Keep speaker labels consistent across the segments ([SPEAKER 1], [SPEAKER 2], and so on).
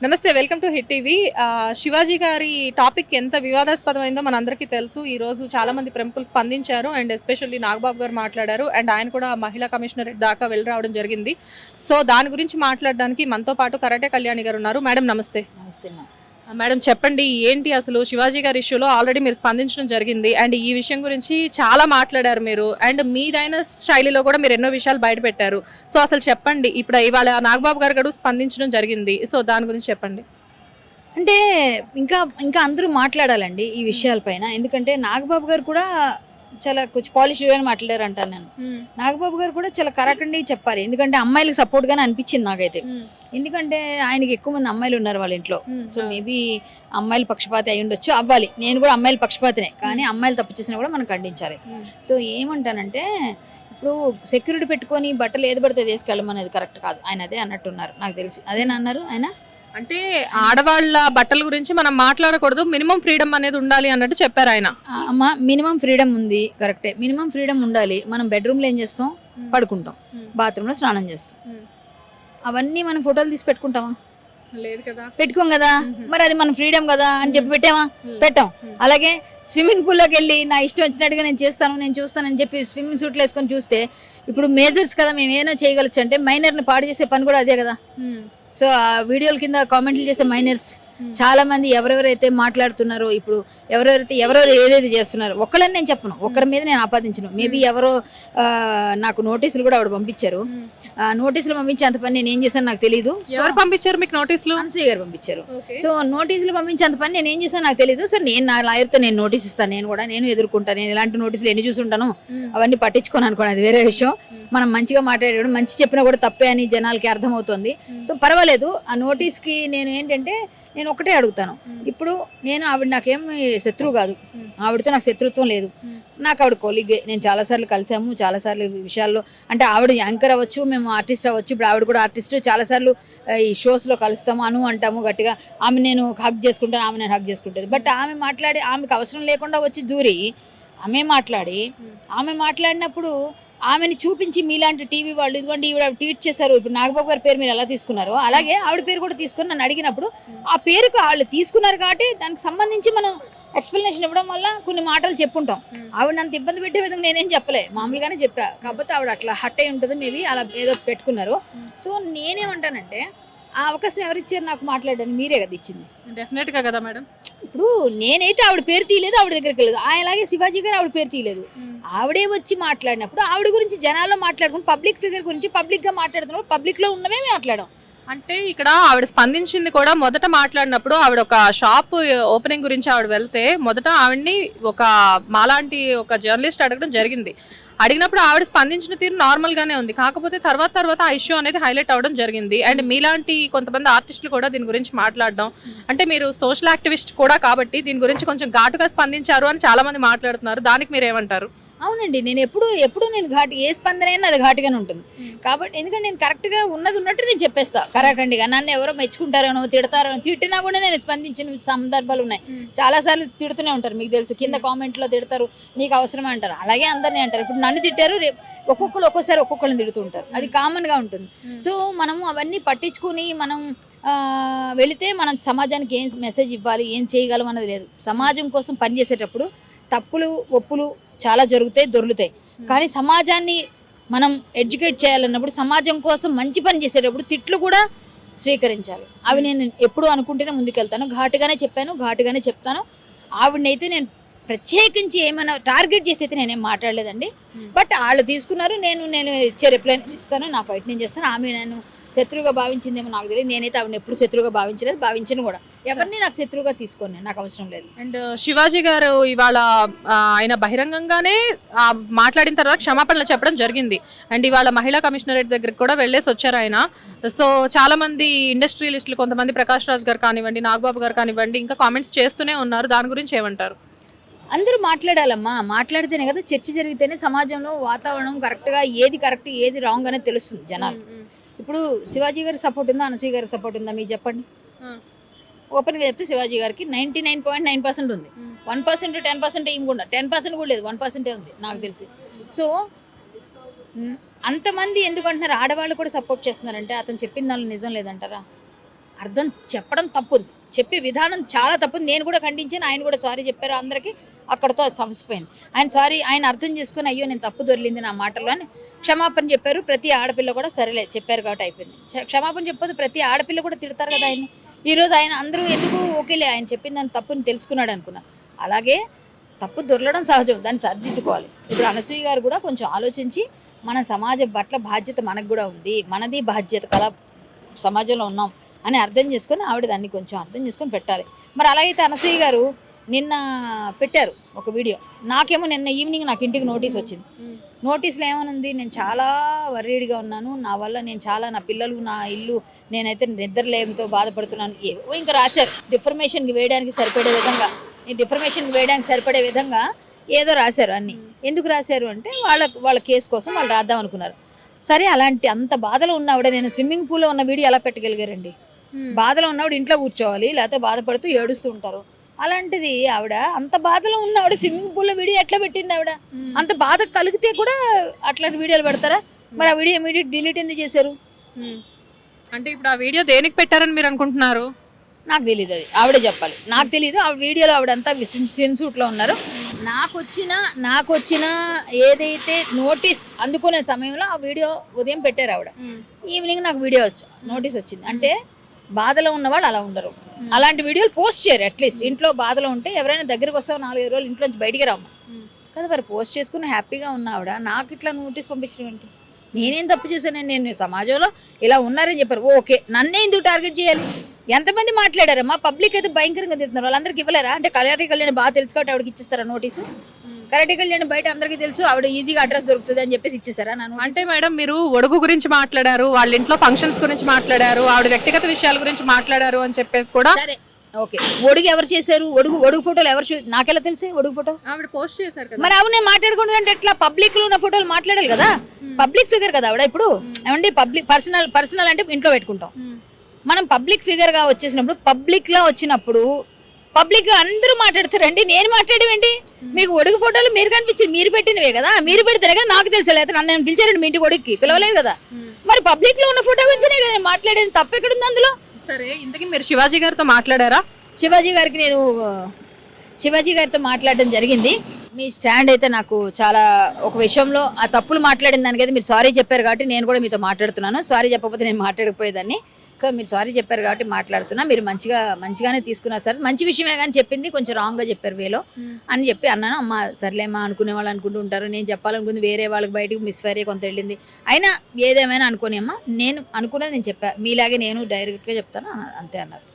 [SPEAKER 1] నమస్తే. Welcome to hit TV. Shivaji గారి topic ఎంత వివాదాస్పదమైందో మనందరికీ తెలుసు. ఈరోజు చాలామంది ప్రముఖులు స్పందించారు. అండ్ ఎస్పెషల్లీ నాగబాబు గారు మాట్లాడారు. అండ్ ఆయన కూడా మహిళా కమిషనరేట్ దాకా వెళ్ళి రావడం జరిగింది. సో దాని గురించి మాట్లాడడానికి మనతో పాటు కరాటే కళ్యాణి గారు ఉన్నారు. మేడం నమస్తే.
[SPEAKER 2] నమస్తే మా.
[SPEAKER 1] మేడం చెప్పండి, ఏంటి అసలు శివాజీ గారి ఇష్యూలో ఆల్రెడీ మీరు స్పందించడం జరిగింది. అండ్ ఈ విషయం గురించి చాలా మాట్లాడారు మీరు. అండ్ మీదైన శైలిలో కూడా మీరు ఎన్నో విషయాలు బయట పెట్టారు. సో అసలు చెప్పండి, ఇప్పుడు ఇవాళ నాగబాబు గారు కూడా స్పందించడం జరిగింది. సో దాని గురించి చెప్పండి.
[SPEAKER 2] అంటే ఇంకా ఇంకా అందరూ మాట్లాడాలండి ఈ విషయాలపైన. ఎందుకంటే నాగబాబు గారు కూడా చాలా కొంచెం పాలిష్డ్గానే మాట్లాడారు అంటాను నేను. నాగబాబు గారు కూడా చాలా కరాకండి చెప్పాలి. ఎందుకంటే అమ్మాయిలకు సపోర్ట్గానే అనిపించింది నాకైతే. ఎందుకంటే ఆయనకి ఎక్కువ మంది అమ్మాయిలు ఉన్నారు వాళ్ళ ఇంట్లో. సో మేబీ అమ్మాయిల పక్షపాతి అయి ఉండొచ్చు, అవ్వాలి. నేను కూడా అమ్మాయిల పక్షపాతినే, కానీ అమ్మాయిలు తప్పు చేసినా కూడా మనం ఖండించాలి. సో ఏమంటానంటే, ఇప్పుడు సెక్యూరిటీ పెట్టుకొని బట్టలు ఏది పడితే తీసుకెళ్ళమనేది కరెక్ట్ కాదు. ఆయన అదే అన్నట్టున్నారు నాకు తెలిసి. అదేనా అన్నారు ఆయన?
[SPEAKER 1] అంటే ఆడవాళ్ళ బట్టల గురించి మనం మాట్లాడకూడదు, మినిమం ఫ్రీడమ్ అనేది ఉండాలి అన్నట్టు చెప్పారు ఆయన.
[SPEAKER 2] అమ్మా, మినిమం ఫ్రీడమ్ ఉంది, కరెక్టే. మినిమం ఫ్రీడమ్ ఉండాలి. మనం బెడ్రూమ్లో ఏం చేస్తాం? పడుకుంటాం. బాత్రూంలో స్నానం చేస్తాం. అవన్నీ మనం ఫోటోలు తీసి పెట్టుకుంటామా?
[SPEAKER 1] లేదు కదా,
[SPEAKER 2] పెట్టుకోం కదా. మరి అది మన ఫ్రీడమ్ కదా అని చెప్పి పెట్టామా? పెట్టాం. అలాగే స్విమ్మింగ్ పూల్లోకి వెళ్ళి నా ఇష్టం వచ్చినట్టుగా నేను చేస్తాను, నేను చూస్తానని చెప్పి స్విమ్మింగ్ సూట్లు వేసుకొని చూస్తే, ఇప్పుడు మేజర్స్ కదా, మేము ఏమైనా చేయగలచ్చు అంటే మైనర్ని పాడు చేసే పని కూడా అదే కదా. సో ఆ వీడియోల కింద కామెంట్లు చేసే మైనర్స్ చాలా మంది ఎవరెవరైతే మాట్లాడుతున్నారో, ఇప్పుడు ఎవరెవరు ఏదేది చేస్తున్నారు, ఒక్కళ్ళని నేను చెప్పను, ఒక్కరి మీద నేను ఆపాదించను. మేబీ ఎవరో నాకు నోటీసులు కూడా ఆవిడ పంపించారు. నోటీసులు పంపించే అంత పని నేను ఏం చేశాను నాకు తెలియదు.
[SPEAKER 1] ఎవరు పంపించారు మీకు నోటీసులు?
[SPEAKER 2] అనసూయ గారు పంపించారు. సో నోటీసులు పంపించే అంత పని నేను ఏం చేశాను నాకు తెలియదు. సో నేను నా లాయర్తో నేను నోటీస్ ఇస్తాను, నేను ఎదుర్కొంటాను. నేను ఇలాంటి నోటీసులు ఎన్ని చూసుంటాను, అవన్నీ పట్టించుకోను అనుకోండి, అది వేరే విషయం. మనం మంచిగా మాట్లాడేవాడు, మంచి చెప్పినా కూడా తప్పే అని జనాలకి అర్థమవుతుంది. సో పర్వాలేదు. ఆ నోటీస్కి నేను ఏంటంటే, నేను ఒకటే అడుగుతాను. ఇప్పుడు ఆవిడ నాకేం శత్రువు కాదు, ఆవిడతో నాకు శత్రుత్వం లేదు. నాకు ఆవిడ కొలీగే. నేను చాలాసార్లు కలిసాము, చాలాసార్లు విషయాల్లో. అంటే ఆవిడ యాంకర్ అవ్వచ్చు, మేము ఆర్టిస్ట్ అవ్వచ్చు. ఇప్పుడు ఆవిడ కూడా ఆర్టిస్ట్. చాలాసార్లు ఈ షోస్లో కలుస్తాము, అంటాము గట్టిగా. ఆమె నేను హగ్ చేసుకుంటాను, ఆమె నేను హగ్ చేసుకుంటుంది. బట్ ఆమె మాట్లాడి, ఆమెకు అవసరం లేకుండా వచ్చి దూరి ఆమె మాట్లాడినప్పుడు ఆమెను చూపించి మీలాంటి టీవీ వాళ్ళు, ఇదిగోండి ఈవిడ ట్వీట్ చేశారు, ఇప్పుడు నాగబాబు గారి పేరు మీరు ఎలా తీసుకున్నారో అలాగే ఆవిడ పేరు కూడా తీసుకొని నన్ను అడిగినప్పుడు, ఆ పేరుకు వాళ్ళు తీసుకున్నారు కాబట్టి దానికి సంబంధించి మనం ఎక్స్ప్లెనేషన్ ఇవ్వడం వల్ల కొన్ని మాటలు చెప్పుంటాం. ఆవిడ అంత ఇబ్బంది పెట్టే విధంగా నేనేం చెప్పలే, మామూలుగానే చెప్పా. కాకపోతే ఆవిడ అట్లా హట్ అయి ఉంటుంది, మేబీ అలా ఏదో పెట్టుకున్నారు. సో నేనేమంటానంటే, ఆ అవకాశం ఎవరిచ్చారు నాకు మాట్లాడడానికి? మీరే కదా ఇచ్చింది.
[SPEAKER 1] డెఫినెట్ గా కదా మేడం.
[SPEAKER 2] ఇప్పుడు నేనైతే ఆవిడ పేరు తీయలేదు, ఆవిడ దగ్గరికి వెళ్ళలేదు. అలాగే శివాజీ గారు ఆవిడ పేరు తీయలేదు. ఆవిడే వచ్చి మాట్లాడినప్పుడు ఆవిడ గురించి జనాల్లో మాట్లాడుకుని, పబ్లిక్ ఫిగర్ గురించి పబ్లిక్గా మాట్లాడుతున్నప్పుడు పబ్లిక్లో ఉన్నవే మాట్లాడాం.
[SPEAKER 1] అంటే ఇక్కడ ఆవిడ స్పందించింది కూడా, మొదట మాట్లాడినప్పుడు ఆవిడ ఒక షాప్ ఓపెనింగ్ గురించి ఆవిడ వెళ్తే, మొదట ఆవిడ్ని ఒక మాలాంటి ఒక జర్నలిస్ట్ అడగడం జరిగింది. అడిగినప్పుడు ఆవిడ స్పందించిన తీరు నార్మల్ గానే ఉంది. కాకపోతే తర్వాత ఆ ఇష్యూ అనేది హైలైట్ అవ్వడం జరిగింది. అండ్ మీలాంటి కొంతమంది ఆర్టిస్టులు కూడా దీని గురించి మాట్లాడడం, అంటే మీరు సోషల్ యాక్టివిస్ట్ కూడా కాబట్టి దీని గురించి కొంచెం ఘాటుగా స్పందించారు అని చాలా మంది మాట్లాడుతున్నారు. దానికి మీరు ఏమంటారు?
[SPEAKER 2] అవునండి, నేను ఎప్పుడు నేను ఘాటు, ఏ స్పందన అయినా అది ఘాటుగానే ఉంటుంది. కాబట్టి ఎందుకంటే నేను కరెక్ట్గా ఉన్నది ఉన్నట్టు నేను చెప్పేస్తా కరాఖండిగా. నన్ను ఎవరో మెచ్చుకుంటారనో తిడతారనో, తిట్టినా కూడా నేను స్పందించిన సందర్భాలు ఉన్నాయి. చాలాసార్లు తిడుతూనే ఉంటారు, మీకు తెలుసు. కింద కామెంట్లో తిడతారు, నీకు అవసరమే అంటారు. అలాగే అందరినీ అంటారు. ఇప్పుడు నన్ను తిట్టారు, ఒక్కొక్కసారి ఒక్కొక్కరిని తిడుతూ ఉంటారు. అది కామన్గా ఉంటుంది. సో మనము అవన్నీ పట్టించుకుని మనం వెళితే మనం సమాజానికి ఏం మెసేజ్ ఇవ్వాలి, ఏం చేయగలం అన్నది లేదు. సమాజం కోసం పనిచేసేటప్పుడు తప్పులు ఒప్పులు చాలా జరుగుతాయి, దొర్లుతాయి. కానీ సమాజాన్ని మనం ఎడ్యుకేట్ చేయాలన్నప్పుడు, సమాజం కోసం మంచి పని చేసేటప్పుడు తిట్లు కూడా స్వీకరించాలి. అవి నేను ఎప్పుడు అనుకుంటేనే ముందుకెళ్తాను. ఘాటుగానే చెప్పాను, ఘాటుగానే చెప్తాను. ఆవిడనైతే నేను ప్రత్యేకించి ఏమైనా టార్గెట్ చేసి అయితే నేనేం మాట్లాడలేదండి. బట్ వాళ్ళు తీసుకున్నారు, నేను ఇచ్చే రిప్లై ఇస్తాను, నా ఫైట్ నేను చేస్తాను. ఆమె నేను శత్రువుగా భావించిందేమో నాకు తెలియదు. నేనైతే ఆవిడని ఎప్పుడు శత్రువుగా భావించను కూడా. ఎవరిని నాకు శత్రువుగా తీసుకోను, నాకు అవసరం లేదు.
[SPEAKER 1] అండ్ శివాజీ గారు ఇవాళ ఆయన బహిరంగంగానే మాట్లాడిన తర్వాత క్షమాపణలు చెప్పడం జరిగింది. అండ్ ఇవాళ మహిళా కమిషనరేట్ దగ్గరికి కూడా వెళ్ళేసి వచ్చారు ఆయన. సో చాలా మంది ఇండస్ట్రియలిస్టులు, కొంతమంది ప్రకాష్ రాజ్ గారు కానివ్వండి, నాగబాబు గారు కానివ్వండి, ఇంకా కామెంట్స్ చేస్తూనే ఉన్నారు. దాని గురించి ఏమంటారు?
[SPEAKER 2] అందరూ మాట్లాడాలమ్మా, మాట్లాడితేనే కదా చర్చ జరిగితేనే సమాజంలో వాతావరణం కరెక్ట్గా, ఏది కరెక్ట్ ఏది రాంగ్ అనేది తెలుస్తుంది జనాలు. ఇప్పుడు శివాజీ గారికి సపోర్ట్ ఉందా, అనసూయ గారికి సపోర్ట్ ఉందా మీరు చెప్పండి. ఓపెన్గా చెప్తే శివాజీ గారికి 99.9% ఉంది. 1% 10% ఏం కూడా 10% కూడా లేదు, 1% ఉంది నాకు తెలిసి. సో అంతమంది ఎందుకంటున్నారు, ఆడవాళ్ళు కూడా సపోర్ట్ చేస్తున్నారంటే అతను చెప్పిన దానిలో నిజం లేదంటారా? అర్థం చెప్పడం తప్పుంది, చెప్పే విధానం చాలా తప్పుంది. నేను కూడా ఖండించాను, ఆయన కూడా సారీ చెప్పారు అందరికీ, అక్కడతో అది సమసిపోయింది. ఆయన అర్థం చేసుకుని అయ్యో నేను తప్పు దొరికింది నా మాటల్లో అని క్షమాపణ చెప్పారు. ప్రతి ఆడపిల్ల కూడా సరేలే చెప్పారు కాబట్టి అయిపోయింది. క్షమాపణ చెప్పదు ప్రతి ఆడపిల్ల కూడా తిడతారు కదా ఆయన్ని. ఈరోజు ఆయన అందరూ ఎందుకు ఓకేలే ఆయన చెప్పిన దాని తప్పుని తెలుసుకున్నాడు అనుకున్నా. అలాగే తప్పు దొరలడం సహజం, దాన్ని సర్దిద్దుకోవాలి. ఇప్పుడు అనసూయ గారు కూడా కొంచెం ఆలోచించి మన సమాజం పట్ల బాధ్యత మనకు కూడా ఉంది, మనది బాధ్యత కల సమాజంలో ఉన్నాం అని అర్థం చేసుకొని ఆవిడ దాన్ని కొంచెం అర్థం చేసుకొని పెట్టాలి. మరి అలాగైతే అనసూయ గారు నిన్న పెట్టారు ఒక వీడియో, నాకేమో నిన్న ఈవినింగ్ నాకు ఇంటికి నోటీస్ వచ్చింది. నోటీస్లో ఏమనుంది, నేను చాలా వర్రీడ్గా ఉన్నాను, నా వల్ల నేను చాలా నా పిల్లలు నా ఇల్లు నేనైతే నిద్రలేమితో బాధపడుతున్నాను ఏవో ఇంకా రాశారు. డిఫర్మేషన్కి వేయడానికి సరిపడే విధంగా, ఈ డిఫర్మేషన్కి వేయడానికి సరిపడే విధంగా ఏదో రాశారు అన్నీ. ఎందుకు రాశారు అంటే వాళ్ళ కేసు కోసం వాళ్ళు రాద్దాం అనుకున్నారు. సరే అలాంటి అంత బాధలో ఉన్నవాడే నేను స్విమ్మింగ్ పూల్లో ఉన్న వీడియో ఎలా పెట్టగలిగారండి? బాధలో ఉన్నవాడు ఇంట్లో కూర్చోవాలి, లేకపోతే బాధపడుతూ ఏడుస్తూ ఉంటారు. అలాంటిది ఆవిడ అంత బాధలో ఉన్నవాడు స్విమ్మింగ్ పూల్లో వీడియో ఎట్లా పెట్టింది? ఆవిడ అంత బాధ కలిగితే కూడా అట్లాంటి వీడియోలు పెడతారా? మరి ఆ వీడియో ఇమీడియట్ డిలీట్ ఎందుకు చేశారు?
[SPEAKER 1] అంటే ఇప్పుడు ఆ వీడియో దేనికి పెట్టారని మీరు అనుకుంటున్నారు?
[SPEAKER 2] నాకు తెలియదు, అది ఆవిడే చెప్పాలి. నాకు తెలియదు. ఆ వీడియోలో ఆవిడంతా స్విమ్ సూట్లో ఉన్నారు. నాకు వచ్చిన ఏదైతే నోటీస్ అందుకునే సమయంలో ఆ వీడియో ఉదయం పెట్టారు ఆవిడ. ఈవినింగ్ నాకు వీడియో నోటీస్ వచ్చింది. అంటే బాధలో ఉన్నవాళ్ళు అలా ఉండరు, అలాంటి వీడియోలు పోస్ట్ చేయరు. అట్లీస్ట్ ఇంట్లో బాధలో ఉంటే ఎవరైనా దగ్గరికి వస్తావు 4-5 రోజులు ఇంట్లోంచి బయటికి రావు కదా, మరి పోస్ట్ చేసుకుని హ్యాపీగా ఉన్న ఆవిడ నాకు ఇట్లా నోటీస్ పంపించడం ఏంటి? నేనేం తప్పు చేశాను? నేను సమాజంలో ఇలా ఉన్నారని చెప్పారు, ఓకే, నన్నే ఎందుకు టార్గెట్ చేయాలి? ఎంతమంది మాట్లాడారమ్మా? పబ్లిక్ అయితే భయంకరంగా తిరుగుతున్నారు, వాళ్ళందరికీ ఇవ్వలేరా? అంటే కళ్యాణి కళ్యాణ్ బాగా తెలుసు కాబట్టి ఆవిడకి ఇచ్చేస్తారా నోటీసు? కరెక్ట్ కళ్యాణ్ బయట అందరికీ తెలుసు, ఆవిడ ఈజీగా అడ్రస్ దొరుకుతుంది అని చెప్పేసి ఇచ్చేసారా?
[SPEAKER 1] అంటే మేడం మీరు ఒడుగు గురించి మాట్లాడారు, వాళ్ళ ఇంట్లో ఫంక్షన్స్ గురించి మాట్లాడారు, ఆవిడ వ్యక్తిగత విషయాల గురించి మాట్లాడారు అని చెప్పేసి కూడా
[SPEAKER 2] ఓకే. ఒడుగు ఎవరు చేశారు? ఒడుగు ఫోటోలు ఎవరు నాకెలా తెలిసే? ఒడుగు ఫోటో ఆవిడ
[SPEAKER 1] పోస్ట్ చేశారు కదా.
[SPEAKER 2] మరి ఆవిడ మాట్లాడకూడదు అంటే ఎట్లా? పబ్లిక్ లో ఉన్న ఫోటోలు మాట్లాడాలి కదా, పబ్లిక్ ఫిగర్ కదా ఆవిడ. ఇప్పుడు ఏమండి పర్సనల్ అంటే ఇంట్లో పెట్టుకుంటాం మనం. పబ్లిక్ ఫిగర్ గా వచ్చేసినప్పుడు, పబ్లిక్ లో వచ్చినప్పుడు పబ్లిక్ అందరూ మాట్లాడతారండి. నేను మాట్లాడేవేంటి? మీకు ఒడుగు ఫోటోలు మీరు కనిపించింది, మీరు పెట్టినవే కదా, మీరు పెడితేనే కదా నాకు తెలుసు. లేదా నన్ను పిలిచారండి మీ ఇంటికి ఒడికి, పిలవలేదు కదా. మరి పబ్లిక్ లో ఉన్న ఫోటో గురించినే కదా మాట్లాడేది, తప్పు ఎక్కడుంది అందులో?
[SPEAKER 1] సరే, ఇంతకీ మీరు శివాజీ గారితో మాట్లాడారా?
[SPEAKER 2] శివాజీ గారితో మాట్లాడడం జరిగింది. మీ స్టాండ్ అయితే నాకు చాలా ఒక విషయంలో ఆ తప్పులు మాట్లాడిన దానికైతే మీరు సారీ చెప్పారు కాబట్టి నేను కూడా మీతో మాట్లాడుతున్నాను. సారీ చెప్పకపోతే నేను మాట్లాడకపోయేదాన్ని. సో మీరు సారీ చెప్పారు కాబట్టి మాట్లాడుతున్నా. మీరు మంచిగానే తీసుకున్నారు సార్, మంచి విషయమే కానీ చెప్పింది కొంచెం రాంగ్గా చెప్పారు వేలో అని చెప్పి అన్నాను. అమ్మ సర్లేమ్మా, అనుకునే వాళ్ళు అనుకుంటూ ఉంటారు, నేను చెప్పాలనుకుంది వేరే వాళ్ళకి బయటకు మిస్ఫైర్ అయ్యి కొంత వెళ్ళింది, అయినా ఏదేమైనా అనుకోని అమ్మ, నేను అనుకున్నది నేను చెప్పా, మీలాగే నేను డైరెక్ట్గా చెప్తాను అంతే అన్నారు.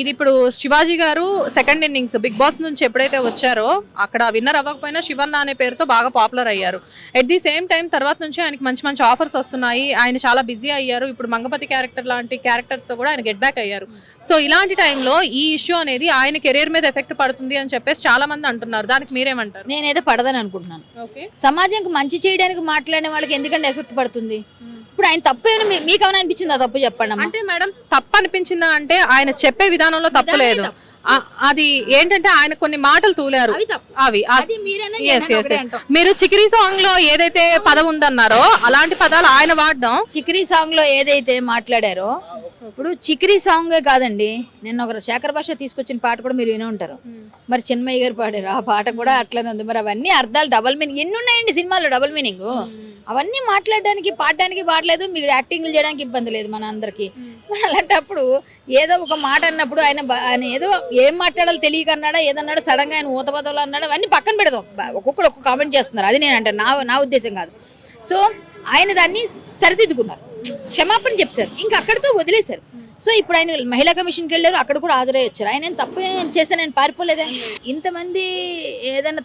[SPEAKER 1] ఇది ఇప్పుడు శివాజీ గారు సెకండ్ ఇన్నింగ్స్ బిగ్ బాస్ నుంచి ఎప్పుడైతే వచ్చారో అక్కడ విన్నర్ అవ్వకపోయినా శివన్న అనే పేరుతో బాగా పాపులర్ అయ్యారు. ఎట్ ది సేమ్ టైం తర్వాత నుంచి ఆయనకి మంచి మంచి ఆఫర్స్ వస్తున్నాయి, ఆయన చాలా బిజీ అయ్యారు. ఇప్పుడు మంగపతి క్యారెక్టర్ లాంటి క్యారెక్టర్స్ తో కూడా ఆయన గెట్ బ్యాక్ అయ్యారు. సో ఇలాంటి టైంలో ఈ ఇష్యూ అనేది ఆయన కెరీర్ మీద ఎఫెక్ట్ పడుతుంది అని చెప్పేసి చాలా మంది అంటున్నారు, దానికి మీరేమంటారు?
[SPEAKER 2] నేనైతే పడదని అనుకుంటున్నాను. సమాజానికి మంచి చేయడానికి మాట్లాడే వాళ్ళకి ఎందుకంటే ఎఫెక్ట్ పడుతుంది? ఇప్పుడు ఆయన తప్పు ఏమైనా మీకు ఏమైనా అనిపించిందా? తప్పు చెప్పండి.
[SPEAKER 1] అంటే మేడం తప్పు అనిపించిందా అంటే ఆయన చెప్పే విధానంలో తప్పు లేదు, అది ఏంటంటే ఆయన కొన్ని మాటలు తూలారు అవి. మీరు చికిరీ సాంగ్ లో ఏదైతే పదం ఉందన్నారో అలాంటి పదాలు ఆయన వాడడం.
[SPEAKER 2] చికిరీ సాంగ్ లో ఏదైతే మాట్లాడారో, ఇప్పుడు చికిరీ సాంగే కాదండి, నిన్న ఒక శేఖర్ భాష తీసుకొచ్చిన పాట కూడా మీరు వినే ఉంటారు. మరి చిన్మయ్య గారు పాడారు, ఆ పాట కూడా అట్లనే ఉంది. మరి అవన్నీ అర్థాలు డబల్ మీనింగ్ ఎన్ని ఉన్నాయండి సినిమాలో, డబల్ మీనింగ్. అవన్నీ మాట్లాడడానికి పాడడానికి పాడలేదు, మీకు యాక్టింగ్లు చేయడానికి ఇబ్బంది లేదు మన అందరికి. అలాంటప్పుడు ఏదో ఒక మాట అన్నప్పుడు ఆయన ఏదో ఏం మాట్లాడాలో తెలియక అన్నాడా, ఏదన్నాడో సడన్ గా ఆయన ఊతపదవులు అన్నాడు, అవన్నీ పక్కన పెడదాం. ఒక్కొక్కరు ఒక్కొక్క కామెంట్ చేస్తున్నారు, అది నేను అంటాను, నా ఉద్దేశం కాదు. సో ఆయన దాన్ని సరిదిద్దుకున్నారు, క్షమాపణ చెప్పారు, ఇంకా అక్కడితో వదిలేశారు. సో ఇప్పుడు ఆయన మహిళా కమిషన్కి వెళ్ళారు, అక్కడ కూడా హాజరై వచ్చారు. ఆయన తప్పు చేశాను, నేను పారిపోలేదా? ఇంతమంది ఏదైనా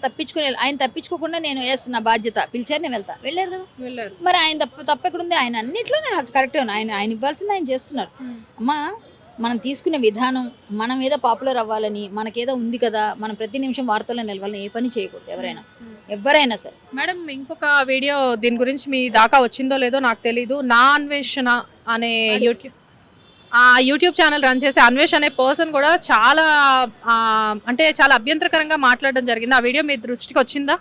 [SPEAKER 2] ఆయన తప్పించుకోకుండా నేను నా బాధ్యత పిలిచారు, నేను వెళ్ళారు కదా. మరి ఆయన తప్పు ఎక్కడుంది? ఆయన అన్నింటిలోనే కరెక్టే ఉన్నాయి, ఆయన ఇవ్వాల్సింది ఆయన చేస్తున్నారు. అమ్మా, మనం తీసుకునే విధానం మనం ఏదో పాపులర్ అవ్వాలని, మనకేదో ఉంది కదా, మనం ప్రతి నిమిషం వార్తల్లో నిలవాలని ఏ పని చేయకూడదు ఎవరైనా సరే.
[SPEAKER 1] మేడం, ఇంకొక వీడియో దీని గురించి మీ దాకా వచ్చిందో లేదో నాకు తెలీదు. నా అన్వేషణ అనే యూట్యూబ్ ఛానల్ రన్ చేసే అన్వేష్ అనే పర్సన్ కూడా చాలా చాలా అభ్యంతరకరంగా మాట్లాడడం జరిగింది. ఆ వీడియో మీ దృష్టికి వచ్చిందా?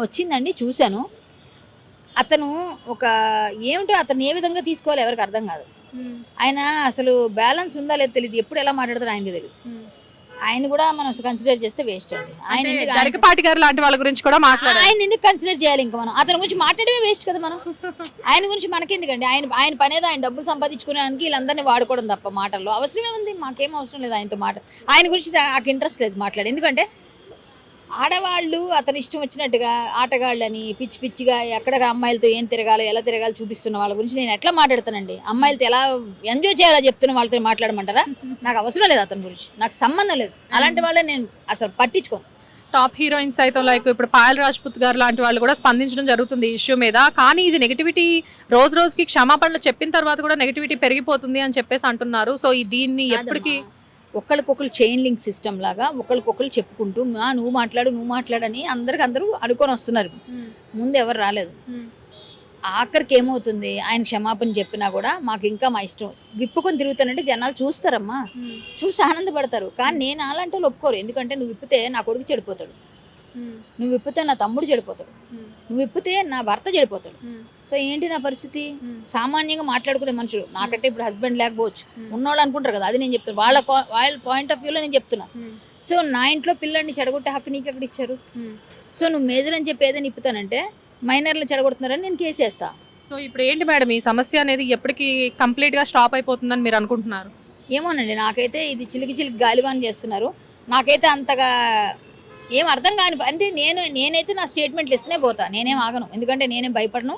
[SPEAKER 2] వచ్చిందండి, చూశాను. అతను ఏమిటో అతను ఏ విధంగా తీసుకోవాలి ఎవరికి అర్థం కాదు. ఆయన అసలు బ్యాలెన్స్ ఉందా లేదో తెలియదు, ఎప్పుడు ఎలా మాట్లాడతారో ఆయనకి తెలియదు. ఆయన కూడా మనం కన్సిడర్ చేస్తే వేస్ట్ అండి.
[SPEAKER 1] గరికపాటి గారు లాంటి వాళ్ళ గురించి కూడా మాట్లాడారు.
[SPEAKER 2] ఆయన ఎందుకు కన్సిడర్ చేయాలి? ఇంకా మనం అతని గురించి మాట్లాడమే వేస్ట్ కదా. మనం ఆయన గురించి మనకెందుకండి? ఆయన పనేదో ఆయన డబ్బులు సంపాదించుకోవడానికి వీళ్ళందరినీ వాడుకోవడం తప్ప మాటల్లో అవసరమే ఉంది. మాకేం అవసరం లేదు ఆయనతో మాట. ఆయన గురించి నాకు ఇంట్రెస్ట్ లేదు మాట్లాడే. ఎందుకంటే ఆడవాళ్ళు అతను ఇష్టం వచ్చినట్టుగా ఆటగాళ్ళని పిచ్చి పిచ్చిగా ఎక్కడ అమ్మాయిలతో ఏం తిరగాలో ఎలా తిరగాలో చూపిస్తున్న వాళ్ళ గురించి నేను ఎట్లా మాట్లాడతానండి? అమ్మాయిలతో ఎలా ఎంజాయ్ చేయాలో చెప్తున్న వాళ్ళతో మాట్లాడమంటారా? నాకు అవసరం లేదు అతని గురించి, నాకు సంబంధం లేదు. అలాంటి వాళ్ళే నేను అసలు పట్టించుకోను.
[SPEAKER 1] టాప్ హీరోయిన్స్ అయితే లైక్ ఇప్పుడు పాయల్ రాజ్పుత్ గారు లాంటి వాళ్ళు కూడా స్పందించడం జరుగుతుంది ఈ ఇష్యూ మీద. కానీ ఇది నెగిటివిటీ రోజు రోజుకి క్షమాపణలు చెప్పిన తర్వాత కూడా నెగిటివిటీ పెరిగిపోతుంది అని చెప్పేసి అంటున్నారు. సో దీన్ని ఎప్పటికీ
[SPEAKER 2] ఒకరికొకరు చైన్ లింక్ సిస్టమ్ లాగా ఒకరికొకరు చెప్పుకుంటూ నువ్వు మాట్లాడని అందరూ అనుకొని వస్తున్నారు. ముందు ఎవరు రాలేదు. ఆఖరికి ఏమవుతుంది, ఆయన క్షమాపణ చెప్పినా కూడా మాకు ఇంకా మా ఇష్టం విప్పుకొని తిరుగుతానంటే జనాలు చూస్తారమ్మా, చూసి ఆనందపడతారు. కానీ నేను అలాంటి వాళ్ళు ఒప్పుకోరు. ఎందుకంటే నువ్వు విప్పితే నా కొడుకు చెడిపోతాడు, నువ్వు విప్పితే నా తమ్ముడు చెడిపోతాడు, నువ్వు విప్పితే నా భర్త చెడిపోతాడు. సో ఏంటి నా పరిస్థితి? సామాన్యంగా మాట్లాడుకునే మనుషులు, నాకంటే ఇప్పుడు హస్బెండ్ లేకపోవచ్చు, ఉన్నవాళ్ళు అనుకుంటారు కదా, అది నేను చెప్తాను. వాళ్ళ పాయింట్ ఆఫ్ వ్యూలో నేను చెప్తున్నా. సో నా ఇంట్లో పిల్లల్ని చెడగొట్టే హక్కు నీకు ఎక్కడ ఇచ్చారు? సో నువ్వు మేజర్ అని చెప్పి ఏదైనా ఇప్పుతానంటే మైనర్లు చెడగొడుతున్నారని నేను కేసు వేస్తా.
[SPEAKER 1] సో ఇప్పుడు ఏంటి మేడం ఈ సమస్య అనేది ఎప్పటికీ కంప్లీట్గా స్టాప్ అయిపోతుందని మీరు అనుకుంటున్నారు?
[SPEAKER 2] ఏమోనండి, నాకైతే ఇది చిలికి గాలివాన్ చేస్తున్నారు. నాకైతే అంతగా ఏం అర్థం కాని. అంటే నేనైతే నా స్టేట్మెంట్లు ఇస్తూనే పోతా, నేనేం ఆగను. ఎందుకంటే నేనేం భయపడను.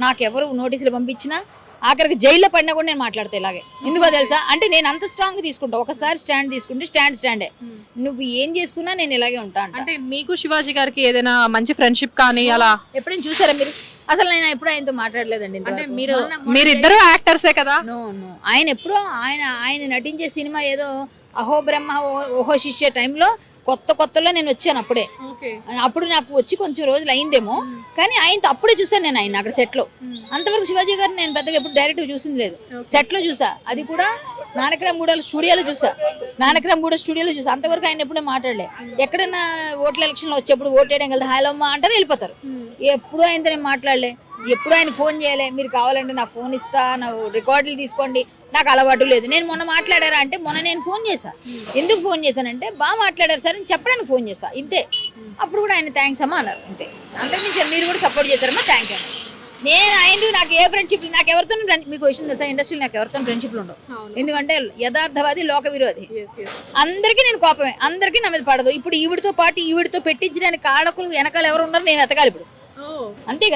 [SPEAKER 2] నాకెవరు నోటీసులు పంపించినా ఆఖరికి జైల్లో పడినా కూడా నేను మాట్లాడతా ఇలాగే. ఎందుకో తెలుసా? అంటే నేను అంత స్ట్రాంగ్ తీసుకుంటా. ఒకసారి స్టాండ్ తీసుకుంటే స్టాండే. నువ్వు ఏం చేసుకున్నా నేను ఇలాగే ఉంటాను.
[SPEAKER 1] అంటే మీకు శివాజీ గారికి ఏదైనా మంచి ఫ్రెండ్షిప్ కానీ అలా
[SPEAKER 2] ఎప్పుడైనా చూసారా మీరు? అసలు నేను ఎప్పుడు ఆయనతో మాట్లాడలేదండి.
[SPEAKER 1] మీరిద్దరు యాక్టర్సే కదా?
[SPEAKER 2] నో ఆయన ఎప్పుడో ఆయన నటించే సినిమా ఏదో అహో బ్రహ్మ ఓహో శిష్య టైంలో కొత్తలో నేను వచ్చాను. అప్పుడు నాకు వచ్చి కొంచెం రోజులు అయిందేమో, కానీ ఆయనతో అప్పుడే చూసాను నేను ఆయన అక్కడ సెట్లో. అంతవరకు శివాజీ గారు నేను పెద్దగా ఎప్పుడు డైరెక్ట్ చూసింది లేదు. సెట్లో చూసా, అది కూడా నానక్రామ్గూడ స్టూడియోలో చూసా. అంతవరకు ఆయన ఎప్పుడూ మాట్లాడలే. ఎక్కడైనా ఓట్ల ఎలక్షన్లో వచ్చేప్పుడు ఓటేయడం కదా హలో అమ్మా అంటారు, వెళ్ళిపోతారు. ఎప్పుడు ఆయనతో నేను మాట్లాడలే. ఎప్పుడు ఆయన ఫోన్ చేయలే, మీరు కావాలంటే నా ఫోన్ ఇస్తా, నా రికార్డులు తీసుకోండి, నాకు అలవాటు లేదు. నేను మొన్న మాట్లాడారా అంటే మొన్న నేను ఫోన్ చేశా. ఎందుకు ఫోన్ చేశానంటే బాగా మాట్లాడారు సార్ అని చెప్పడానికి ఫోన్ చేశా, ఇంతే. అప్పుడు కూడా ఆయన థ్యాంక్స్ అమ్మా అన్నారు, అంతే. అంతకుమించి మీరు కూడా సపోర్ట్ చేశారమ్మా, థ్యాంక్ యూ. ఆయన నాకు ఏ ఫ్రెండ్షిప్, నాకు ఎవరితో మీకు విషయం తెలుసా, ఇండస్ట్రీలో నాకు ఎవరితో ఫ్రెండ్షిప్లు ఉండవు. ఎందుకంటే యథార్థవాది, లోక విరోధి. అందరికీ నేను కోపమే, అందరికీ నా మీద పడదు. ఇప్పుడు ఈవిడితో పాటు ఈవిడితో పెట్టించడానికి కాడకులు వెనకాల ఎవరు ఉన్నారు నేను ఎతకాలి ఇప్పుడు. అంతే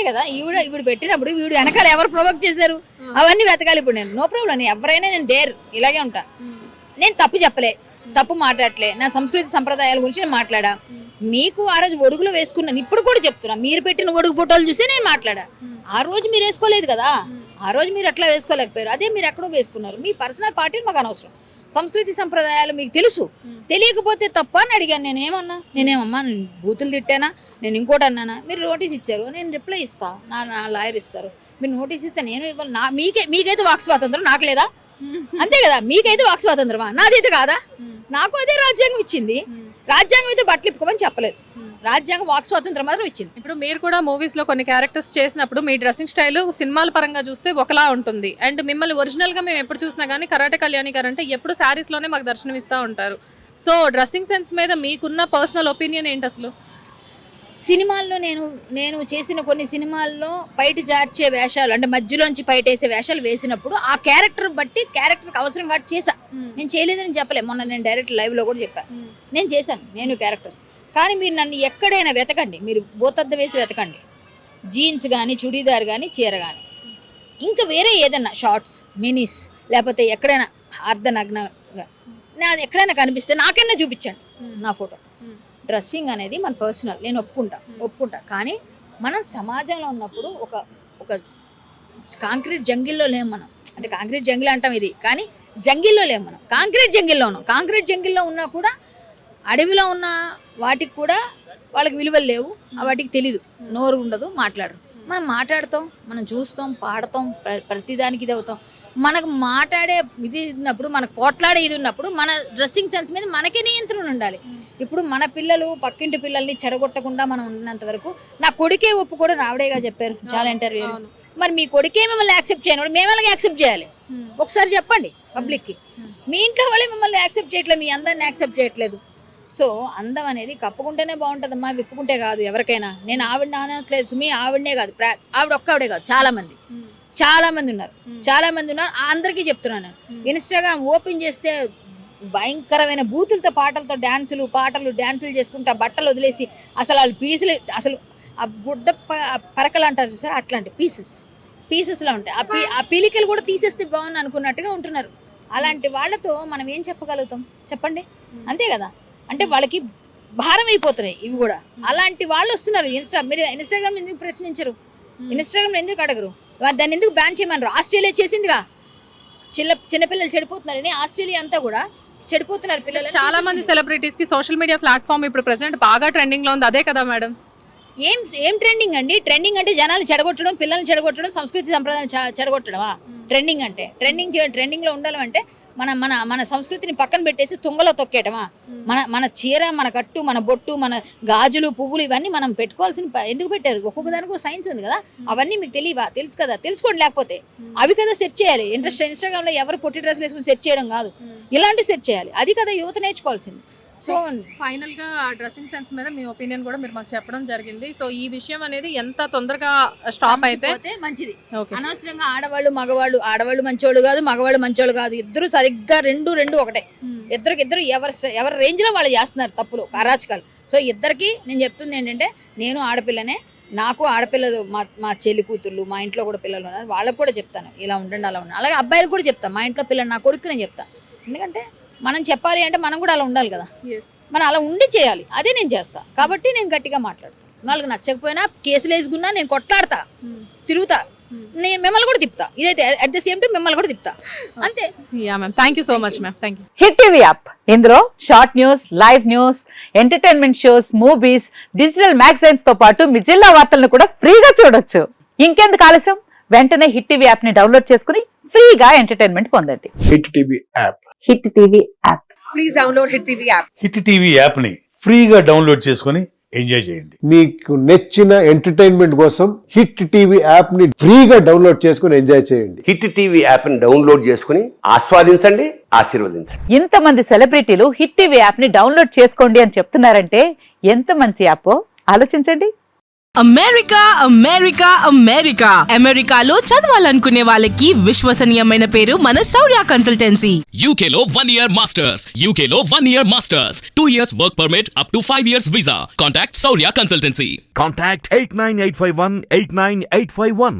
[SPEAKER 2] కదా, ఈవిడ పెట్టినప్పుడు వీడు వెనకాల ఎవరు ప్రొవోక్ చేశారు అవన్నీ వెతకాలి ఇప్పుడు నేను. నో ప్రాబ్లం, ఎవరైనా నేను డేర్ ఇలాగే ఉంటా. నేను తప్పు చెప్పలే, తప్పు మాట్లాడలే. నా సంస్కృతి సంప్రదాయాల గురించి నేను మాట్లాడా. మీకు ఆ రోజు ఒడుగులో వేసుకున్నాను, ఇప్పుడు కూడా చెప్తున్నా. మీరు పెట్టిన ఒడుగు ఫోటోలు చూసి నేను మాట్లాడా. ఆ రోజు మీరు వేసుకోలేదు కదా, ఆ రోజు మీరు అట్లా వేసుకోలేకపోయారు. అదే మీరు ఎక్కడో వేసుకున్నారు. మీ పర్సనల్ పార్టీలు మాకు అనవసరం. సంస్కృతి సంప్రదాయాలు మీకు తెలుసు, తెలియకపోతే తప్ప అని అడిగాను. నేనేమమ్మా నేను బూతులు తిట్టానా, నేను ఇంకోటి అన్నానా? మీరు నోటీస్ ఇచ్చారు, నేను రిప్లై ఇస్తా, నా లాయర్ ఇస్తారు. మీరు నోటీస్ ఇస్తే నేను ఇవ్వాలి. మీకైతే వాక్ స్వాతంత్రం, నాకు లేదా? అంతే కదా, మీకైతే వాక్ స్వాతంత్రమా, నాదైతే కాదా? నాకు అదే రాజ్యాంగం ఇచ్చింది. రాజ్యాంగం అయితే బట్టలు ఇప్పుకోమని చెప్పలేదు, రాజ్యాంగం వాక్ స్వాతంత్రం మాత్రం ఇచ్చింది.
[SPEAKER 1] ఇప్పుడు మీరు కూడా మూవీస్ లో కొన్ని క్యారెక్టర్స్ చేసినప్పుడు మీ డ్రెస్సింగ్ స్టైల్ సినిమాల పరంగా చూస్తే ఒకలా ఉంటుంది. అండ్ మిమ్మల్ని ఒరిజినల్ గా మేము ఎప్పుడు చూసినా కానీ కరాటే కళ్యాణి గారు అంటే ఎప్పుడు శారీస్ లోనే మాకు దర్శనం ఇస్తూ ఉంటారు. సో డ్రెస్సింగ్ సెన్స్ మీద మీకున్న పర్సనల్ ఒపీనియన్ ఏంటి అసలు?
[SPEAKER 2] సినిమాల్లో నేను చేసిన కొన్ని సినిమాల్లో బయట జార్చే వేషాలు, అంటే మధ్యలోంచి బయటేసే వేషాలు వేసినప్పుడు ఆ క్యారెక్టర్ బట్టి క్యారెక్టర్కి అవసరం కాబట్టి చేశా. నేను చేయలేదని చెప్పలే, మొన్న నేను డైరెక్ట్ లైవ్లో కూడా చెప్పాను, నేను చేశాను నేను క్యారెక్టర్స్. కానీ మీరు నన్ను ఎక్కడైనా వెతకండి, మీరు బోతద్ద వేసి వెతకండి, జీన్స్ కానీ చుడీదార్ కానీ చీర కానీ, ఇంకా వేరే ఏదైనా షార్ట్స్ మినీస్ లేకపోతే ఎక్కడైనా అర్ధనగ్నంగా నాది ఎక్కడైనా కనిపిస్తే నాకైనా చూపించండి నా ఫోటో. డ్రెస్సింగ్ అనేది మన పర్సనల్, నేను ఒప్పుకుంటా. కానీ మనం సమాజంలో ఉన్నప్పుడు ఒక కాంక్రీట్ జంగిల్లో లేము మనం. అంటే కాంక్రీట్ జంగిల్ అంటాం ఇది, కానీ జంగిల్లో లేము మనం, కాంక్రీట్ జంగిల్లో ఉన్నాం. కాంక్రీట్ జంగిల్లో ఉన్నా కూడా అడవిలో ఉన్న వాటికి కూడా వాళ్ళకి విలువలు లేవు, వాటికి తెలీదు, నోరు ఉండదు, మాట్లాడరు. మనం మాట్లాడతాం, మనం చూస్తాం, పాడతాం, ప్రతిదానికి ఇది అవుతాం. మనకు మాట్లాడే ఇది ఉన్నప్పుడు, మనకు పోట్లాడే ఇది ఉన్నప్పుడు మన డ్రెస్సింగ్ సెన్స్ మీద మనకే నియంత్రణ ఉండాలి. ఇప్పుడు మన పిల్లలు పక్కింటి పిల్లల్ని చెడగొట్టకుండా మనం ఉన్నంత వరకు, నా కొడుకే ఒప్పుకోవడం ఆవిడేగా చెప్పారు చాలా ఇంటర్వ్యూలు. మరి మీ కొడుకే మిమ్మల్ని యాక్సెప్ట్ చేయను మేము అలాగే యాక్సెప్ట్ చేయాలి? ఒకసారి చెప్పండి పబ్లిక్కి. మీ ఇంట్లో వాళ్ళే మిమ్మల్ని యాక్సెప్ట్ చేయట్లేదు, మీ అందరిని యాక్సెప్ట్ చేయట్లేదు. సో అందం అనేది కప్పుకుంటేనే బాగుంటుందమ్మా, విప్పుకుంటే కాదు. ఎవరికైనా నేను ఆవిడ అనట్లేదు సుమి, ఆవిడనే కాదు, ఆవిడ ఒక్కవిడే కాదు, చాలా మంది ఉన్నారు. అందరికీ చెప్తున్నాను నేను. ఇన్స్టాగ్రామ్ ఓపెన్ చేస్తే భయంకరమైన బూతులతో పాటలు డ్యాన్సులు చేసుకుంటా, బట్టలు వదిలేసి అసలు వాళ్ళు పీసులు, అసలు ఆ గుడ్డ పరకలు అంటారు చూసారు, అట్లాంటి పీసెస్లో ఉంటాయి. ఆ పీలికలు కూడా తీసేస్తే బాగుంది అనుకున్నట్టుగా ఉంటున్నారు. అలాంటి వాళ్ళతో మనం ఏం చెప్పగలుగుతాం చెప్పండి? అంతే కదా. అంటే వాళ్ళకి భారం అయిపోతున్నాయి ఇవి కూడా. అలాంటి వాళ్ళు వస్తున్నారు. మీరు ఇన్స్టాగ్రామ్ ఎందుకు ప్రశ్నించరు? ఇన్స్టాగ్రామ్ ఎందుకు అడగరు? దాన్ని ఎందుకు బ్యాన్ చేయమన్నారు? ఆస్ట్రేలియా చేసిందిగా. చిన్నపిల్లలు చెడిపోతున్నారని ఆస్ట్రేలియా అంతా కూడా చెడిపోతున్నారు పిల్లలు.
[SPEAKER 1] చాలా మంది సెలబ్రిటీస్ కి సోషల్ మీడియా ప్లాట్ఫామ్ ఇప్పుడు ప్రెసెంట్ బాగా ట్రెండింగ్ లో ఉంది, అదే కదా మేడం?
[SPEAKER 2] ఏం ట్రెండింగ్ అండి? ట్రెండింగ్ అంటే జనాలు చెడగొట్టడం, పిల్లల్ని చెడగొట్టడం, సంస్కృతి సంప్రదాయాలు చెడగొట్టడమా ట్రెండింగ్ అంటే? ట్రెండింగ్లో ఉండాలంటే మన సంస్కృతిని పక్కన పెట్టేసి తుంగలో తొక్కేయటమా? మన చీర, మన కట్టు, మన బొట్టు, మన గాజులు, పువ్వులు ఇవన్నీ మనం పెట్టుకోవాల్సిన ఎందుకు పెట్టారు? ఒక్కొక్క దానికి సైన్స్ ఉంది కదా. అవన్నీ మీకు తెలియవా? తెలుసు కదా, తెలుసుకోండి. లేకపోతే అవి కదా సెర్చ్ చేయాలి. ఇన్స్టాగ్రామ్లో ఎవరు పొట్టి డ్రెస్సులు వేసుకుని సెర్చ్ చేయడం కాదు, ఇలాంటివి సెర్చ్ చేయాలి. అది కదా యువత నేర్చుకోవాల్సింది.
[SPEAKER 1] సో ఫైనల్ గా డ్రెస్సింగ్ సెన్స్ మీద మీ ఒపీనియన్ కూడా మీరు మాకు చెప్పడం జరిగింది. సో ఈ విషయం అనేది ఎంత తొందరగా స్టాప్ అయితే
[SPEAKER 2] మంచిది. అనవసరంగా ఆడవాళ్ళు మంచోళ్ళు కాదు, మగవాళ్ళు మంచోళ్ళు కాదు. ఇద్దరు సరిగ్గా రెండు ఒకటే. ఇద్దరు ఎవరి రేంజ్ లో వాళ్ళు చేస్తున్నారు తప్పులు, అరాచకాలు. సో ఇద్దరికి నేను చెప్తుంది ఏంటంటే, నేను ఆడపిల్లనే, నాకు ఆడపిల్లలు, మా చెల్లి కూతుర్లు, మా ఇంట్లో కూడా పిల్లలు ఉన్నారు, వాళ్ళకు కూడా చెప్తాను ఇలా ఉండండి అలా ఉండండి. అలాగే అబ్బాయిలు కూడా చెప్తాను, మా ఇంట్లో పిల్లలు, నా కొడుకు నేను చెప్తాను. ఎందుకంటే మనం చెప్పాలి అంటే మనం కూడా అలా ఉండాలి కదా. మనం అలా ఉండి చేయాలి, అదే నేను చేస్తాను. కాబట్టి నేను గట్టిగా మాట్లాడతాను. వాళ్ళకి నచ్చకపోయినా కేసులు వేసుకున్నా నేను కొట్లాడతా, తిరుగుతా, నేను మిమ్మల్ని కూడా తిప్పుతా. ఇదైతే అట్ ద సేమ్ టైం మిమ్మల్ని కూడా తిప్పుతా, అంతే.
[SPEAKER 1] Thank you so much ma'am. Thank you.
[SPEAKER 3] Hit TV app, ఇందులో short news, live news, entertainment shows, movies, digital magazines తో పాటు మీ జిల్లా వార్తలను కూడా ఫ్రీగా చూడొచ్చు. ఇంకెందుకు ఆలస్యం? వెంటనే హిట్ టీవీ యాప్ ని డౌన్లోడ్ చేసుకుని ఫ్రీగా ఎంటర్టైన్మెంట్ పొందండి.
[SPEAKER 4] Hit TV app.
[SPEAKER 3] Hit TV app.
[SPEAKER 5] Please download hit TV app.
[SPEAKER 6] Hit TV app ని ఫ్రీగా డౌన్లోడ్ చేసుకుని ఎంజాయ్ చేయండి.
[SPEAKER 4] మీకు నచ్చిన ఎంటర్టైన్మెంట్ కోసం హిట్ టీవీ యాప్ ని ఫ్రీగా డౌన్లోడ్ చేసుకుని ఎంజాయ్ చేయండి.
[SPEAKER 7] హిట్ టీవీ యాప్ ని డౌన్లోడ్ చేసుకుని ఆస్వాదించండి, ఆశీర్వదించండి.
[SPEAKER 3] ఇంతమంది సెలబ్రిటీలు హిట్ టీవీ యాప్ ని డౌన్లోడ్ చేసుకోండి అని చెప్తున్నారంటే ఎంత మంచి యాప్ ఆలోచించండి.
[SPEAKER 8] అమెరికాలో చదవాలనుకునే వాళ్ళకి విశ్వసనీయమైన పేరు మన శౌర్య కన్సల్టెన్సీ.
[SPEAKER 9] UK లో 1 year masters, UK లో 1 year masters, 2 years work permit up to 5 years visa. Contact Saurya Consultancy.
[SPEAKER 10] Contact 89851 89851.